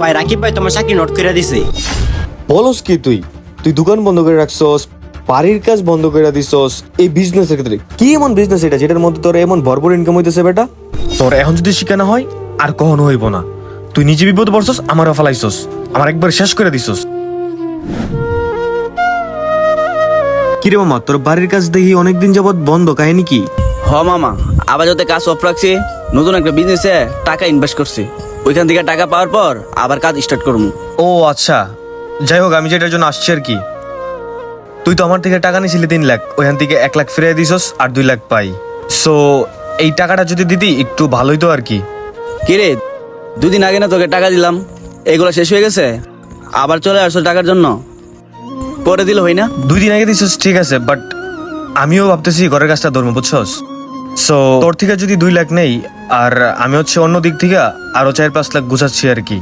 ভাই রাকিব ভাই তোমার চাকরি নোট করে দিছে। বলস কি তুই তুই দোকান বন্ধ করে রাখছস, বাড়ির কাজ বন্ধ করে দিছস, এই বিজনেসের ক্ষেত্রে কি এমন বিজনেস এটা যেটার মধ্যে তোর এমন ভরপুর ইনকাম হইতেছে বেটা? তোর এখন যদি শিখানো হয় আর কখনো হইব না। তুই নিজে বিপদে পড়ছস, আমারও ফালাইছস, আমার একবার শেষ করে দিছস। কিরে মামা, তোর বাড়ির কাজ দেখি অনেকদিন যাবত বন্ধ, কাহিনী কি? হ মামা, আবার যাতে কাজ অফ রাখছি, নতুন একটা বিজনেসে টাকা ইনভেস্ট করছি, ওইখান থেকে টাকা পাওয়ার পর আবার কাজ স্টার্ট করবো। ও আচ্ছা, যাই হোক আমি যেটার জন্য আসছি আর কি, তুই তো আমার থেকে টাকা নিয়েছিলি 3 লাখ, ওইখান থেকে 1 লাখ ফিরিয়ে দিছস আর 2 লাখ পাই। সো এই টাকাটা যদি দিতি একটু ভালোই তো আর কি। কিরে, 2 দিন আগে না তোকে টাকা দিলাম, এগুলো শেষ হয়ে গেছে, আবার চলে আসছো টাকার জন্য, পরে দিলে হই না? 2 দিন আগে দিছস ঠিক আছে, বাট আমিও ভাবতেছি ঘরের কাজটা ধরবো, বুঝছস? সো তোর থেকে যদি 2 লাখ নেই, আর আমি হচ্ছে অন্য দিক থেকে আরো 4-5 লাখ গুছাচ্ছি আর কি।